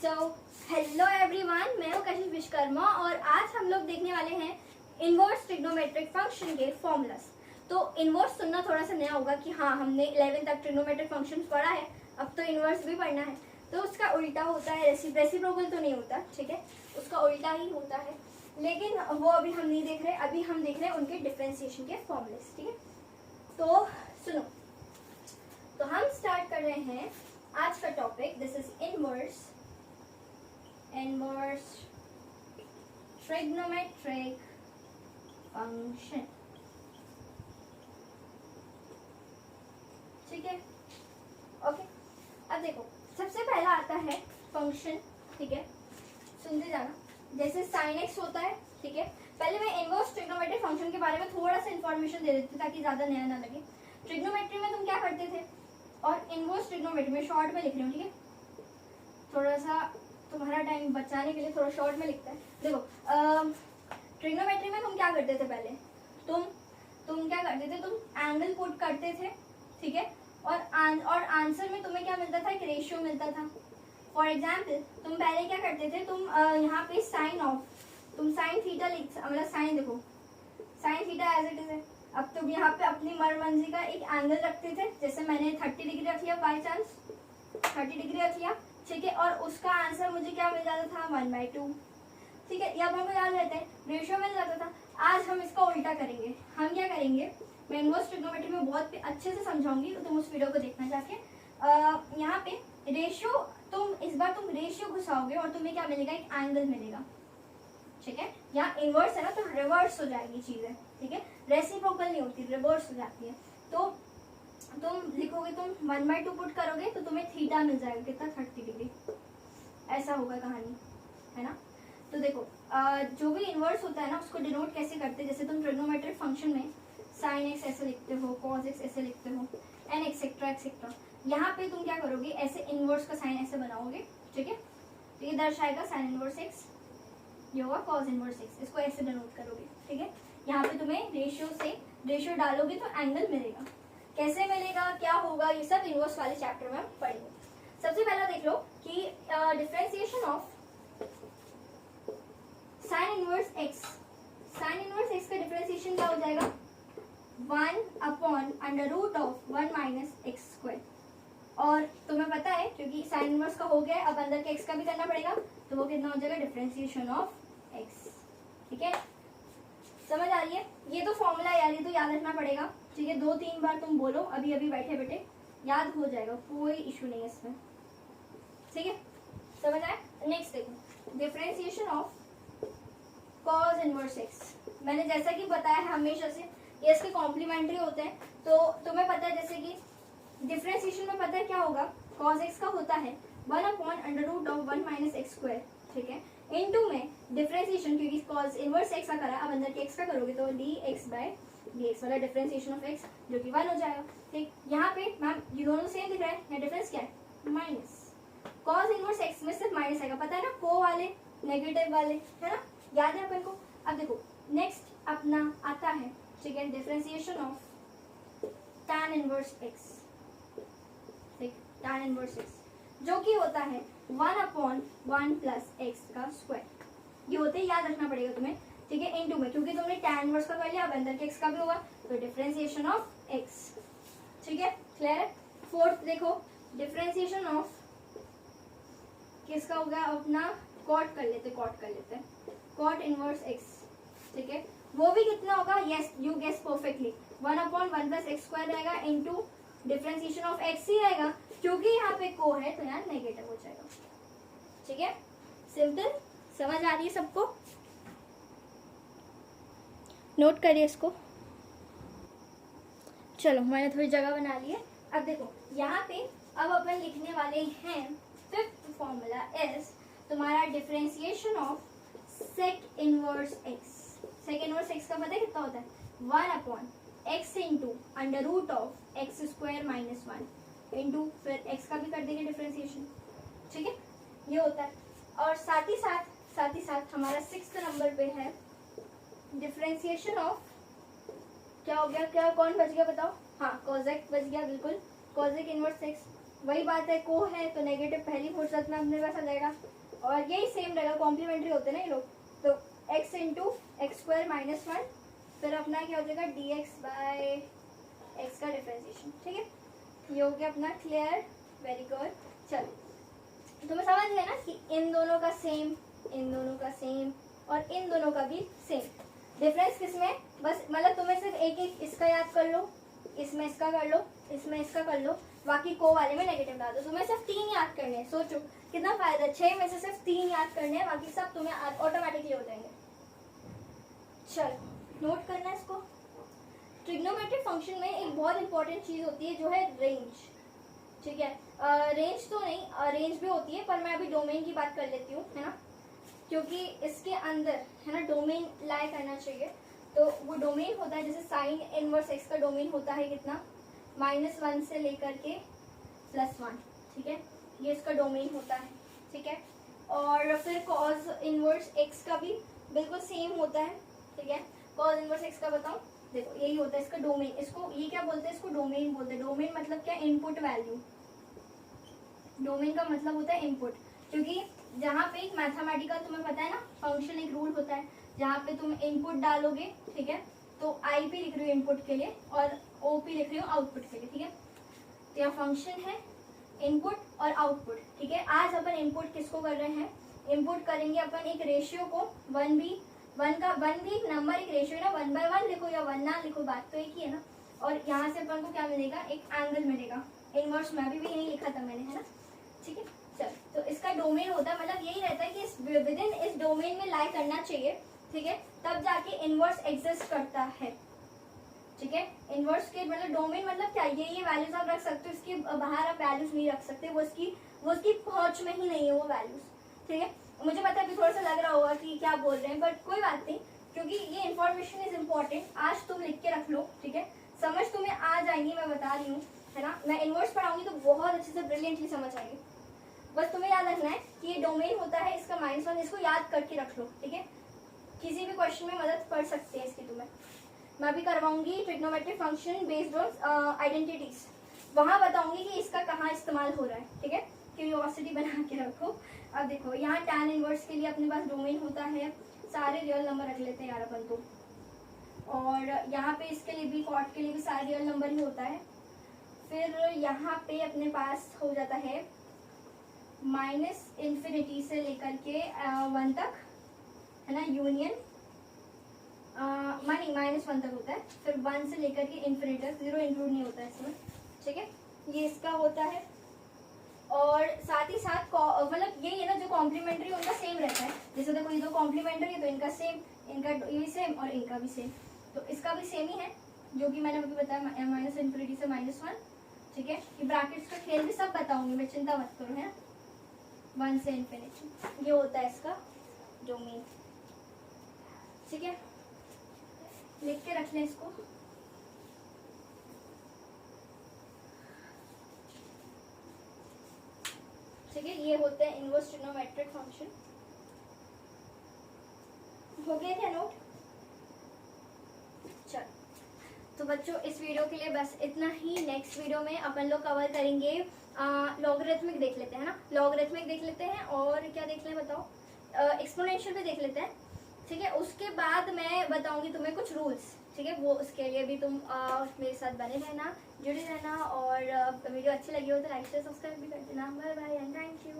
So hello everyone, मैं हूँ कशिश विश्वकर्मा और आज हम लोग देखने वाले हैं इनवर्स ट्रिग्नोमेट्रिक फंक्शन के फॉर्मूलास। तो इनवर्स सुनना थोड़ा सा नया होगा कि हाँ, हमने 11th तक ट्रिग्नोमेट्रिक फंक्शन पढ़ा है, अब तो इनवर्स भी पढ़ना है। तो उसका उल्टा होता है, रेसिप्रोकल तो नहीं होता, ठीक है, उसका उल्टा ही होता है, लेकिन वो अभी हम नहीं देख रहे। अभी हम देख रहे हैं उनके डिफरेंशिएशन के फॉर्मूलेस, ठीक है। तो सुनो, तो हम स्टार्ट कर रहे हैं आज का topic. This is inverse trigonometric function, ठीक है, ओके। अब देखो, सबसे पहला आता है फंक्शन, ठीक है, सुनते जाना। जैसे sin x होता है, ठीक है। पहले मैं इनवर्स ट्रिग्नोमेट्रिक फंक्शन के बारे में थोड़ा सा इन्फॉर्मेशन दे देती ताकि ज्यादा नया ना लगे। ट्रिग्नोमेट्री में तुम क्या करते थे और इनवर्स ट्रिग्नोमेट्री में शॉर्ट में लिख रही हूँ, ठीक है, थोड़ा सा तुम्हारा टाइम बचाने के लिए थोड़ा शॉर्ट में लिखता है। देखो, ट्रिग्नोमेट्री में तुम क्या करते थे, पहले तुम क्या करते थे, तुम एंगल पुट करते थे, ठीक है, और आंसर में तुम्हें क्या मिलता था, एक रेशियो मिलता था। फॉर एग्जाम्पल, तुम पहले क्या करते थे, तुम यहाँ पे तुम साइन थीटा मतलब साइन, देखो sine theta as it is है। अब तुम यहाँ पे अपनी मनमर्जी का एक एंगल रखते थे, जैसे मैंने 30 डिग्री रख लिया, बाई चांस 30 डिग्री रख लिया, ठीक है, और उसका आंसर मुझे क्या मिल जाता था, 1/2, ठीक है। या हमको याद रहता है, रेशियो मिल जाता था। आज हम इसका उल्टा करेंगे। हम क्या करेंगे, मैं इनवर्स ट्रिग्नोमेट्री में बहुत अच्छे से समझाऊंगी, तो तुम उस वीडियो को देखना जाके। यहाँ पे रेशियो, इस बार तुम रेशियो घुसाओगे और तुम्हें क्या मिलेगा, एक एंगल मिलेगा, ठीक है। यहाँ इनवर्स है ना, तो रिवर्स हो जाएगी चीजें, ठीक है, रेसिप्रोकल नहीं होती, रिवर्स हो जाती है। तो तुम लिखोगे, तुम 1/2 पुट करोगे तो तुम्हें थीटा मिल जाएगा, कितना, 30 डिग्री, ऐसा होगा कहानी, है ना। तो देखो, जो भी इनवर्स होता है ना, उसको डिनोट कैसे करते हैं, जैसे तुम ट्रिग्नोमेट्रिक फंक्शन में sin x ऐसे लिखते हो, cos x ऐसे लिखते हो, एंड एक्सेट्रा एक्सेट्रा। यहाँ पे तुम क्या करोगे, ऐसे इनवर्स का साइन ऐसे बनाओगे, ठीक है, तो ये दर्शाएगा sin इनवर्स x, ये होगा cos इनवर्स x, इसको ऐसे डिनोट करोगे, ठीक है। यहाँ पे तुम्हें रेशियो डालोगे तो एंगल मिलेगा। कैसे मिलेगा, क्या होगा, ये सब इनवर्स वाले चैप्टर में हम पढ़ेंगे। सबसे पहला देख लो कि differentiation of sin inverse x, sin inverse x का डिफरेंशिएशन क्या हो जाएगा, 1/√1 - x²। और तुम्हें पता है, क्योंकि sin इनवर्स का हो गया है, अब अंदर के x का भी करना पड़ेगा, तो वो कितना हो जाएगा, डिफरेंशिएशन ऑफ x, ठीक है। समझ आ रही है, ये तो फॉर्मूला यार, ये तो याद रखना पड़ेगा, ठीक है। 2-3 बार तुम बोलो, अभी अभी बैठे बैठे याद हो जाएगा, कोई इशू नहीं है इसमें, ठीक है, समझ आए। नेक्स्ट देखो, differentiation of cos inverse x। मैंने जैसा कि बताया है हमेशा से, ये इसके कॉम्प्लीमेंट्री होते हैं। तो तुम्हें पता है, जैसे कि डिफरेंशिएशन में पता है क्या होगा, cos x का होता है 1/√1 - x², ठीक है, इनटू में डिफरेंशिएशन, क्योंकि cos इनवर्स x का करा, अब अंदर के x का करोगे तो dx/dx वाला डिफरेंशिएशन ऑफ x, जो कि 1 हो जाएगा, ठीक। यहाँ पे मैम ये दोनों सेम दिख रहा है, यहाँ डिफरेंस क्या है, माइनस। cos इनवर्स x में सिर्फ माइनस आएगा, पता है ना, को वाले नेगेटिव वाले, है ना, याद है अपन को। अब देखो, नेक्स्ट अपना आता है, ठीक है, differentiation of tan inverse x, ठीक, tan इनवर्स x जो कि होता है 1/1 + x का स्क्वायर। ये होते ही याद रखना पड़ेगा तुम्हें, ठीक है, इनटू में, क्योंकि तुमने tan इनवर्स का कर लिया, अब अंदर के x का भी होगा, तो डिफरेंशिएशन ऑफ x, ठीक है, क्लियर है। फोर्थ देखो, डिफरेंशिएशन ऑफ किसका हो गया, अपना cot कर लेते हैं, cot इनवर्स x, ठीक है, वो भी कितना होगा, yes you guess perfectly, 1/1 + x² रहेगा, इनटू डिफरेंशिएशन ऑफ x ही रहेगा, क्योंकि यहाँ पे को है तो यहाँ नेगेटिव हो जाएगा, ठीक है, सिंपल। समझ आ रही है सबको, नोट करिए इसको। चलो, मैंने थोड़ी जगह बना ली है। अब देखो, यहाँ पे अब अपन लिखने वाले हैं फिफ्थ फॉर्मूला इज तुम्हारा differentiation of sec inverse x। Sec inverse x का पता है कितना होता है, 1/x इंटू √(x² - 1) इंटू फिर x का भी कर देंगे डिफरेंशिएशन, ठीक है, ये होता है। और साथ ही साथ हमारा 6th नंबर पे है डिफरेंशिएशन ऑफ, क्या हो गया, क्या कौन बच गया बताओ, हाँ, cosec बच गया, बिल्कुल, cosec इनवर्स x वही बात है, को है तो नेगेटिव पहली फुर्सत में अपने पास आ जाएगा, और यही सेम रहेगा, कॉम्प्लीमेंट्री होते हैं ना ये लोग। तो x into x square minus 1, फिर अपना क्या हो जाएगा dx बाय एक्स का डिफरेंशिएशन। ठीक है, ये हो गया अपना क्लियर, वेरी गुड। चलो तुम्हें समझ गया ना कि इन दोनों का सेम, इन दोनों का सेम और इन दोनों का भी सेम। डिफरेंस किसमें, बस मतलब तुम्हें सिर्फ एक एक इसका याद कर लो, इसमें इसका कर लो, इसमें इसका कर लो, बाकी को वाले में नेगेटिव डाल दो। तुम्हें सिर्फ 3 याद करने हैं, सोचो कितना फायदा, 6 में से सिर्फ 3 याद करने हैं, बाकी सब तुम्हें ऑटोमेटिकली हो जाएंगे। चलो नोट करना है इसको। ट्रिग्नोमेट्रिक फंक्शन में एक बहुत इंपॉर्टेंट चीज होती है जो है रेंज। ठीक है, रेंज तो नहीं, रेंज भी होती है, पर मैं अभी डोमेन की बात कर लेती हूँ, है ना, क्योंकि इसके अंदर है ना डोमेन लाई करना चाहिए। तो वो डोमेन होता है, जैसे साइन इनवर्स एक्स का डोमेन होता है कितना, -1 से लेकर के +1। ठीक है, ये इसका डोमेन होता है। ठीक है, और फिर कॉज इनवर्स एक्स का भी बिल्कुल सेम होता है। ठीक है, कॉज इनवर्स एक्स का बताऊं, देखो यही होता है इसका डोमेन। इसको ये क्या बोलते हैं, इसको डोमेन बोलते हैं। डोमेन मतलब क्या, इनपुट वैल्यू। डोमेन का मतलब होता है इनपुट, क्योंकि जहाँ पे एक मैथमेटिकल तुम्हें पता है ना फंक्शन, एक रूल होता है जहाँ पे तुम इनपुट डालोगे, ठीक है, तो IP लिख रही हूँ इनपुट के लिए और OP लिख रही हूँ आउटपुट के लिए। ठीक है, तो यहाँ फंक्शन है इनपुट और आउटपुट। ठीक है, आज अपन इनपुट किसको कर रहे हैं, इनपुट करेंगे अपन एक रेशियो को, 1 का 1 भी एक नंबर, एक रेशियो है ना, 1/1 लिखो या 1 ना लिखो, बात तो एक ही है ना। और यहाँ से अपन को क्या मिलेगा, एक एंगल मिलेगा। इनवर्स में अभी भी यही लिखा था मैंने, है ना। ठीक है, चल तो इसका डोमेन होता है, मतलब यही रहता है कि विद इन इस डोमेन में लाई करना चाहिए। ठीक है, तब जाके इनवर्स एग्जिस्ट करता है। ठीक है, इनवर्स के मतलब डोमेन मतलब क्या, ये वैल्यूज आप रख सकते हो, इसके बाहर आप वैल्यूज नहीं रख सकते, वो उसकी पहुंच में ही नहीं है वो वैल्यूज। ठीक है, मुझे पता है अभी थोड़ा सा लग रहा होगा कि क्या बोल रहे हैं, बट कोई बात नहीं, क्योंकि ये इन्फॉर्मेशन इज इम्पोर्टेंट। आज तुम लिख के रख लो, ठीक है, समझ तुम्हें आ जाएंगी, मैं बता रही हूँ, है ना। मैं इनवर्स पढ़ाऊंगी तो बहुत अच्छे से ब्रिलियंटली समझ आएगी। बस तुम्हें याद रखना है कि ये डोमेन होता है इसका -1, इसको याद करके रख लो। ठीक है, किसी भी क्वेश्चन में मदद पड़ सकती है इसकी तुम्हें। मैं भी करवाऊंगी trigonometric function based on identities, वहां बताऊंगी कि इसका कहाँ इस्तेमाल हो रहा है। ठीक है, क्यूरियोसिटी बना के रखो। अब देखो यहाँ tan इनवर्स के लिए अपने पास डोमेन होता है, सारे रियल नंबर रख लेते हैं यार अपन तो, और यहाँ पे इसके लिए भी, कॉट के लिए भी सारे रियल नंबर ही होता है। फिर यहाँ पे अपने पास हो जाता है -∞ से लेकर के 1 तक, है ना, यूनियन मानी -1 तक होता है, फिर 1 से लेकर के इन्फिनिटी तक, 0 इंक्लूड नहीं होता है इसमें। ठीक है, ये इसका होता है। और साथ ही साथ मतलब यही है ना, जो कॉम्प्लीमेंट्री उनका सेम रहता है। जैसे देखो ये दो कॉम्प्लीमेंट्री है तो इनका सेम, इनका ये सेम और इनका भी सेम, तो इसका भी सेम ही है, जो कि मैंने अभी बताया -∞ से -1। ठीक है, ये ब्रैकेट्स का खेल भी सब बताऊंगी मैं, चिंता मत करो, है 1 से इन्फिनिटी, ये होता है इसका डोमेन। ठीक है, लिख के रख लें इसको। ठीक है, ये होते हैं इनवर्स ट्रिग्नोमेट्रिक फंक्शन। हो गया क्या नोट? चल तो बच्चों इस वीडियो के लिए बस इतना ही। नेक्स्ट वीडियो में अपन लोग कवर करेंगे लॉगरिथमिक देख लेते हैं ना, लॉगरिथमिक देख लेते हैं, और क्या देख लें बताओ, एक्सपोनेंशियल भी देख लेते हैं। ठीक है, उसके बाद मैं बताऊंगी तुम्हें कुछ रूल्स। ठीक है, वो उसके लिए भी तुम मेरे साथ बने रहना, जुड़े रहना, और वीडियो अच्छी लगी हो तो लाइक शेयर सब्सक्राइब भी कर देना। Bye bye and thank you.